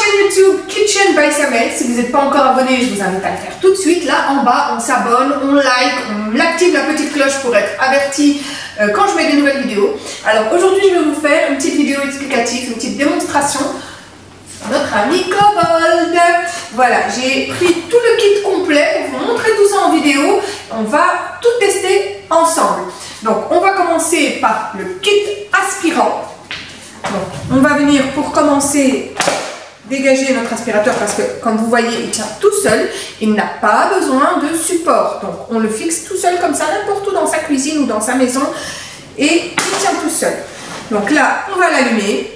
chaîne YouTube Kitchen by Samel. Si vous n'êtes pas encore abonné, je vous invite à le faire tout de suite. Là en bas, on s'abonne, on like, on active la petite cloche pour être averti quand je mets des nouvelles vidéos. Alors aujourd'hui, je vais vous faire une petite vidéo explicative, une petite démonstration sur notre ami Kobold. Voilà, j'ai pris tout le kit complet pour vous montrer tout ça en vidéo. On va tout tester ensemble. Donc on va commencer par le kit aspirant. Donc, on va venir pour commencer dégager notre aspirateur parce que comme vous voyez il tient tout seul, il n'a pas besoin de support, donc on le fixe tout seul comme ça n'importe où dans sa cuisine ou dans sa maison et il tient tout seul. Donc là on va l'allumer.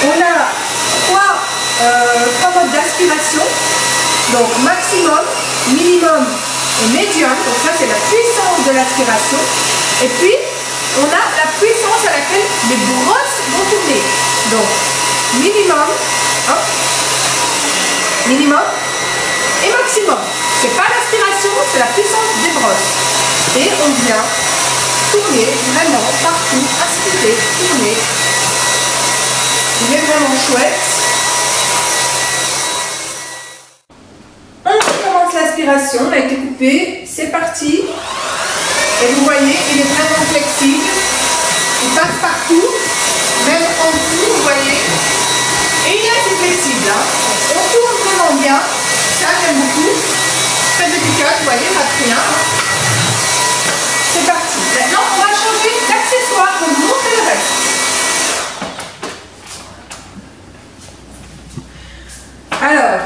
On a trois modes d'aspiration, donc maximum, minimum et médium, donc ça c'est la puissance de l'aspiration, et puis on a la puissance à laquelle les brosses vont tourner. Donc, minimum, hop, minimum et maximum. C'est pas l'aspiration, c'est la puissance des brosses. Et on vient tourner vraiment partout, aspirer, tourner. Il est vraiment chouette. On commence l'aspiration, on a été coupé, c'est parti. Et vous voyez, il est vraiment flexible, il passe partout, même en dessous, vous voyez, et il est assez flexible. Hein. On tourne vraiment bien, ça j'aime beaucoup, très efficace, vous voyez, pas de rien. C'est parti. Maintenant, on va changer d'accessoire pour vous montrer le reste. Alors,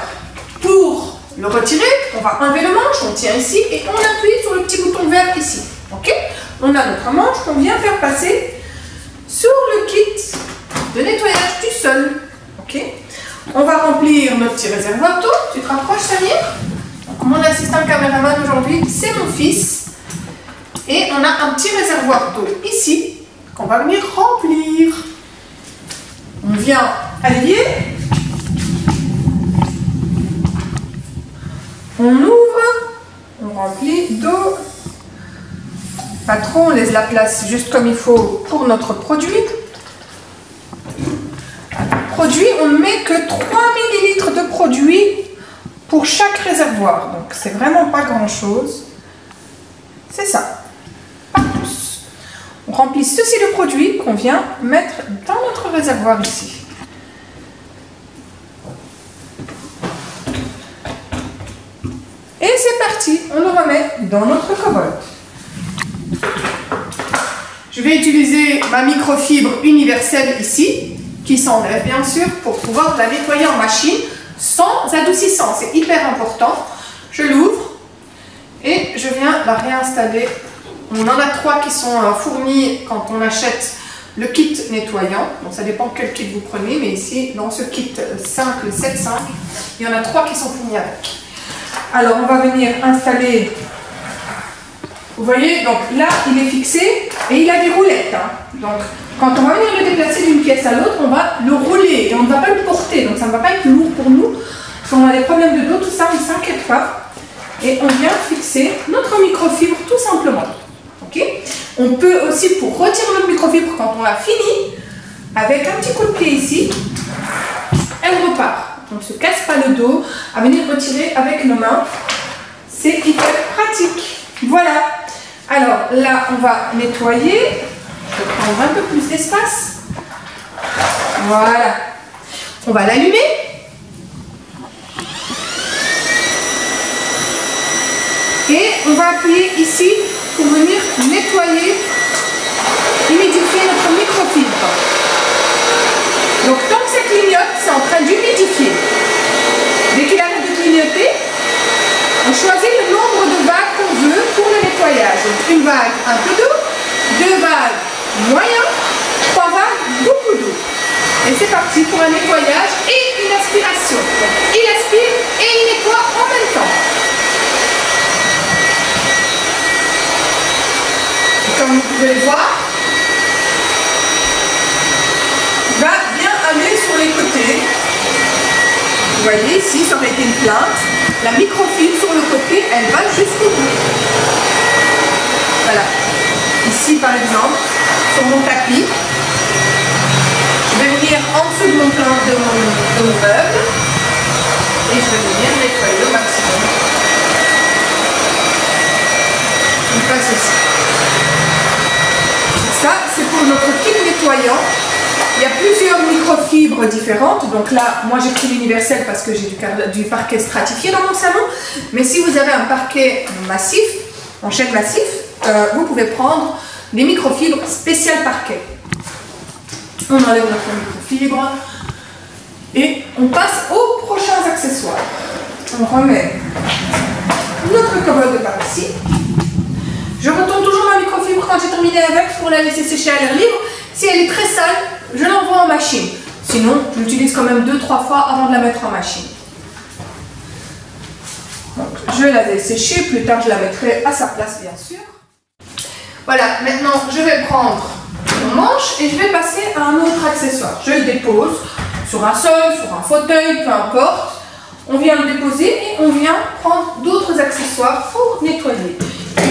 pour le retirer, on va enlever le manche, on tient ici et on appuie sur le petit bouton vert ici. Ok, on a notre manche qu'on vient faire passer sur le kit de nettoyage du sol. Ok, on va remplir notre petit réservoir d'eau. Tu te rapproches, Samir? Donc, mon assistant caméraman aujourd'hui, c'est mon fils. Et on a un petit réservoir d'eau ici qu'on va venir remplir. On vient à l'évier. On ouvre, on remplit d'eau. Pas trop, on laisse la place juste comme il faut pour notre produit. On ne met que 3 ml de produit pour chaque réservoir. Donc c'est vraiment pas grand chose. C'est ça. Pas plus. On remplit ceci de produit qu'on vient mettre dans notre réservoir ici. Et c'est parti, on le remet dans notre Kobold. Je vais utiliser ma microfibre universelle ici, qui s'enlève bien sûr, pour pouvoir la nettoyer en machine sans adoucissant. C'est hyper important. Je l'ouvre et je viens la réinstaller. On en a 3 qui sont fournis quand on achète le kit nettoyant. Donc ça dépend quel kit vous prenez, mais ici, dans ce kit 5, le 7.5, il y en a 3 qui sont fournis avec. Alors on va venir installer. Vous voyez, donc là, il est fixé et il a des roulettes. Hein. Donc, quand on va venir le déplacer d'une pièce à l'autre, on va le rouler et on ne va pas le porter. Donc, ça ne va pas être lourd pour nous. Si on a des problèmes de dos, tout ça, on ne s'inquiète pas. Et on vient fixer notre microfibre tout simplement. Ok. On peut aussi, pour retirer notre microfibre quand on a fini, avec un petit coup de pied ici, elle repart. On ne se casse pas le dos à venir retirer avec nos mains. C'est hyper pratique. Voilà. Alors là, on va nettoyer. Je vais prendre un peu plus d'espace. Voilà. On va l'allumer. Et on va appuyer ici pour venir nettoyer, humidifier notre microfibre. Donc tant que ça clignote, c'est en train d'humidifier. Dès qu'il arrête de clignoter, on choisit le nombre de vagues qu'on veut pour le nettoyage. Donc une vague, un peu d'eau, 2 vagues, moyen, 3 vagues, beaucoup d'eau. Et c'est parti pour un nettoyage et une aspiration. Donc il aspire et il nettoie en même temps. Et comme vous pouvez le voir, il va bien aller sur les côtés. Vous voyez ici, ça aurait été une plainte. La microfibre sur le côté, elle va jusqu'au bout. Voilà. Ici, par exemple, sur mon tapis, je vais vais venir en dessous de mon plan de mon meuble et je vais venir nettoyer au maximum. Je passe ici. Ça, c'est pour notre kit nettoyant. Il y a plusieurs microfibres différentes. Donc là, moi j'ai pris l'universel parce que j'ai du parquet stratifié dans mon salon. Mais si vous avez un parquet massif, en chêne massif, vous pouvez prendre des microfibres spéciales parquet. On enlève notre microfibre et on passe aux prochains accessoires. On remet notre commode par ici. Je retourne toujours ma microfibre quand j'ai terminé avec pour la laisser sécher à l'air libre. Si elle est très sale, je l'envoie en machine. Sinon, je l'utilise quand même 2-3 fois avant de la mettre en machine. Donc, je la laisse sécher. Plus tard, je la mettrai à sa place, bien sûr. Voilà, maintenant, je vais prendre mon manche et je vais passer à un autre accessoire. Je le dépose sur un sol, sur un fauteuil, peu importe. On vient le déposer et on vient prendre d'autres accessoires pour nettoyer.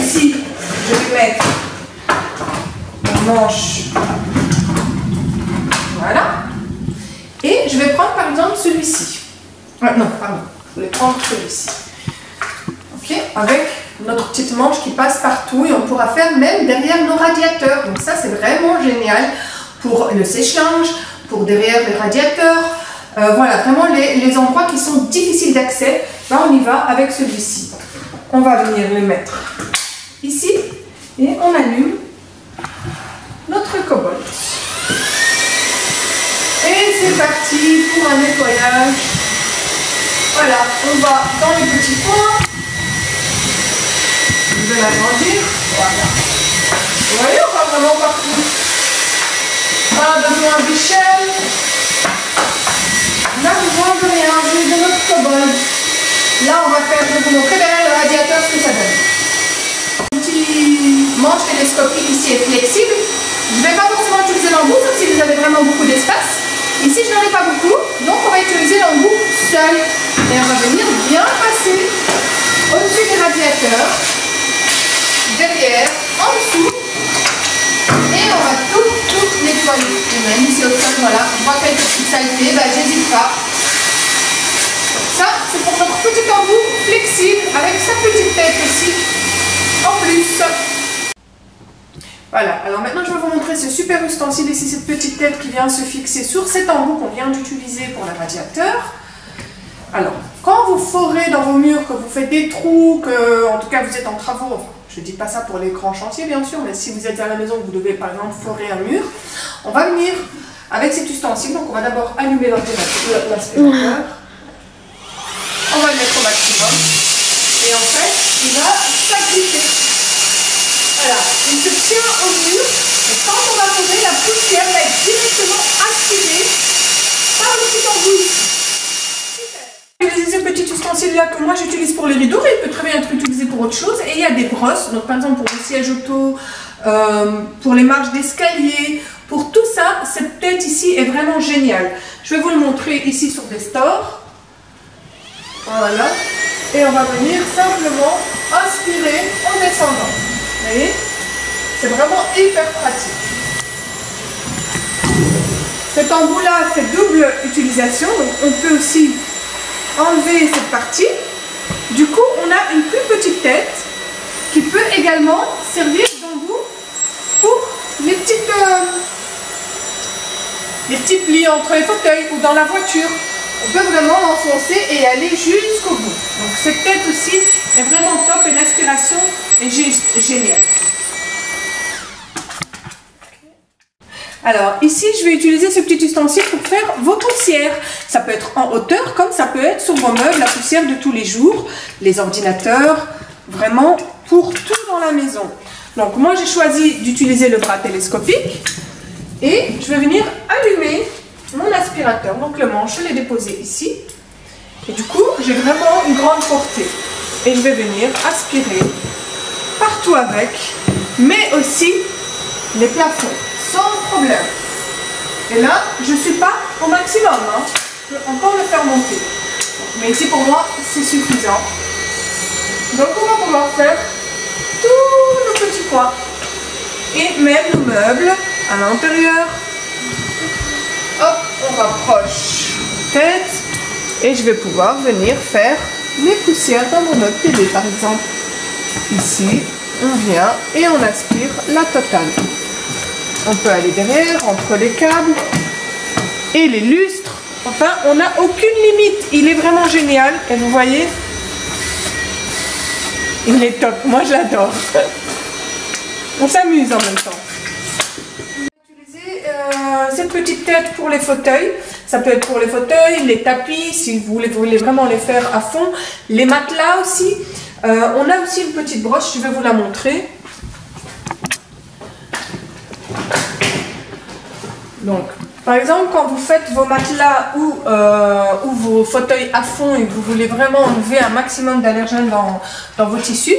Ici, je vais mettre mon manche. Voilà. Et je vais prendre par exemple celui-ci. Non, pardon. Je vais prendre celui-ci. Ok, avec notre petite manche qui passe partout et on pourra faire même derrière nos radiateurs. Donc ça, c'est vraiment génial pour le sèche-linge, pour derrière les radiateurs. Voilà, vraiment les endroits qui sont difficiles d'accès. Là, on y va avec celui-ci. On va venir le mettre ici et on allume notre commode. Et c'est parti pour un nettoyage. Voilà, on va dans les petits coins. Je vais l'agrandir. Voilà. Vous voyez, on va vraiment partout. Pas besoin d'échelle. On a besoin de rien, juste de notre commode. Là, on va faire, je vais vous montrer derrière le radiateur ce que ça donne. Le petit manche télescopique ici est flexible. Je ne vais pas forcément utiliser l'embout, sauf si vous avez vraiment beaucoup d'espace. Ici, je n'en ai pas beaucoup, donc on va utiliser l'embout seul. Et on va venir bien passer au-dessus des radiateurs, derrière, en dessous. Et on va tout nettoyer. Et même ici au sol, voilà, je vois quelques petites saletés, ben, j'hésite pas. Ça, c'est pour notre petit embout flexible, avec sa petite tête aussi, en plus. Voilà, alors maintenant je vais vous montrer ce super ustensile ici, cette petite tête qui vient se fixer sur cet embout qu'on vient d'utiliser pour le radiateur. Alors, quand vous forez dans vos murs, que vous faites des trous, que en tout cas vous êtes en travaux, enfin, je ne dis pas ça pour les grands chantiers bien sûr, mais si vous êtes à la maison, vous devez par exemple forer un mur, on va venir avec cet ustensile, donc on va d'abord allumer l'aspirateur, on va le mettre au maximum, et en fait, il va s'agriper. Voilà, il se tient au mur et quand on va poser, la poussière va être directement aspirée par le petit embout ici. Super. Utilisez ce petit ustensile là que moi j'utilise pour les rideaux, mais il peut très bien être utilisé pour autre chose. Et il y a des brosses, donc par exemple pour le siège auto, pour les marches d'escalier, pour tout ça, cette tête ici est vraiment géniale. Je vais vous le montrer ici sur des stores. Voilà. Et on va venir simplement aspirer en descendant. Vous voyez, c'est vraiment hyper pratique. Cet embout là, c'est double utilisation, donc on peut aussi enlever cette partie. Du coup, on a une plus petite tête qui peut également servir d'embout pour les petits plis entre les fauteuils ou dans la voiture. On peut vraiment l'enfoncer et aller jusqu'au bout. Donc cette tête aussi est vraiment top et l'aspiration est géniale. Alors ici, je vais utiliser ce petit ustensile pour faire vos poussières. Ça peut être en hauteur comme ça peut être sur vos meubles, la poussière de tous les jours, les ordinateurs, vraiment pour tout dans la maison. Donc moi j'ai choisi d'utiliser le bras télescopique et je vais venir allumer mon aspirateur. Donc le manche, je l'ai déposé ici. Et du coup, j'ai vraiment une grande portée. Et je vais venir aspirer partout avec, mais aussi les plafonds, sans problème. Et là, je ne suis pas au maximum. Hein. Je peux encore le faire monter. Mais ici, pour moi, c'est suffisant. Donc, on va pouvoir faire tous nos petits coins. Et même nos meubles à l'intérieur. Hop, on rapproche la tête et je vais pouvoir venir faire mes poussières dans mon autre télé par exemple. Ici, on vient et on aspire la totale. On peut aller derrière, entre les câbles et les lustres. Enfin, on n'a aucune limite. Il est vraiment génial. Et vous voyez, il est top. Moi, je l'adore. On s'amuse en même temps. Utilisez cette petite tête pour les fauteuils. Ça peut être pour les fauteuils, les tapis, si vous voulez vraiment les faire à fond. Les matelas aussi. On a aussi une petite broche, je vais vous la montrer. Donc, par exemple, quand vous faites vos matelas ou vos fauteuils à fond et que vous voulez vraiment enlever un maximum d'allergènes dans vos tissus,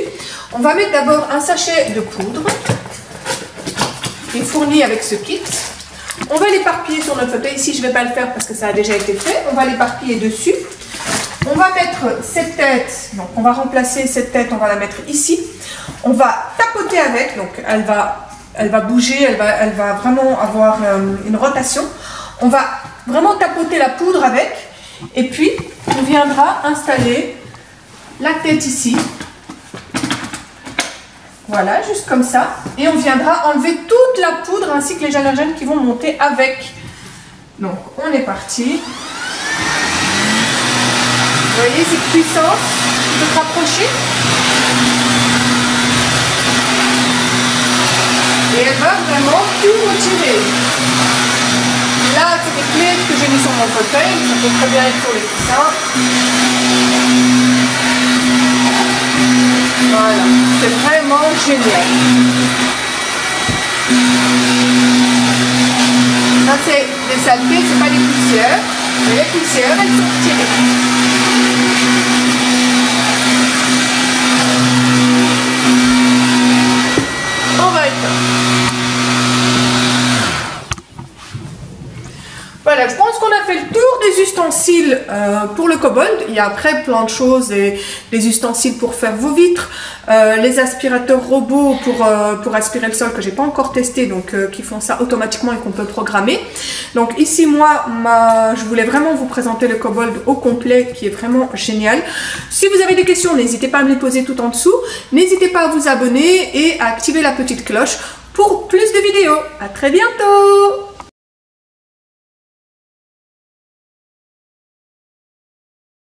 on va mettre d'abord un sachet de poudre qui est fourni avec ce kit. On va l'éparpiller sur notre fauteuil. Ici, je ne vais pas le faire parce que ça a déjà été fait. On va l'éparpiller dessus. On va mettre cette tête, donc on va remplacer cette tête, on va la mettre ici. On va tapoter avec, donc elle va bouger, elle va vraiment avoir une rotation. On va vraiment tapoter la poudre avec et puis on viendra installer la tête ici. Voilà, juste comme ça. Et on viendra enlever toute la poudre ainsi que les allergènes qui vont monter avec. Donc on est parti. Vous voyez cette puissance de se rapprocher. Et elle va vraiment tout retirer. Là, c'est des clés que j'ai mis sur mon fauteuil. Ça peut très bien être sur les coussins. Voilà, c'est vraiment génial. Ça, c'est des saletés, c'est pas des poussières. Mais les poussières, elles sont retirées. On va éteindre. Voilà, je pense qu'on a fait le tour des ustensiles pour le Kobold. Il y a après plein de choses, des ustensiles pour faire vos vitres, les aspirateurs robots pour aspirer le sol que j'ai pas encore testé, donc qui font ça automatiquement et qu'on peut programmer. Donc ici, moi, je voulais vraiment vous présenter le Kobold au complet qui est vraiment génial. Si vous avez des questions, n'hésitez pas à me les poser tout en dessous. N'hésitez pas à vous abonner et à activer la petite cloche pour plus de vidéos. À très bientôt!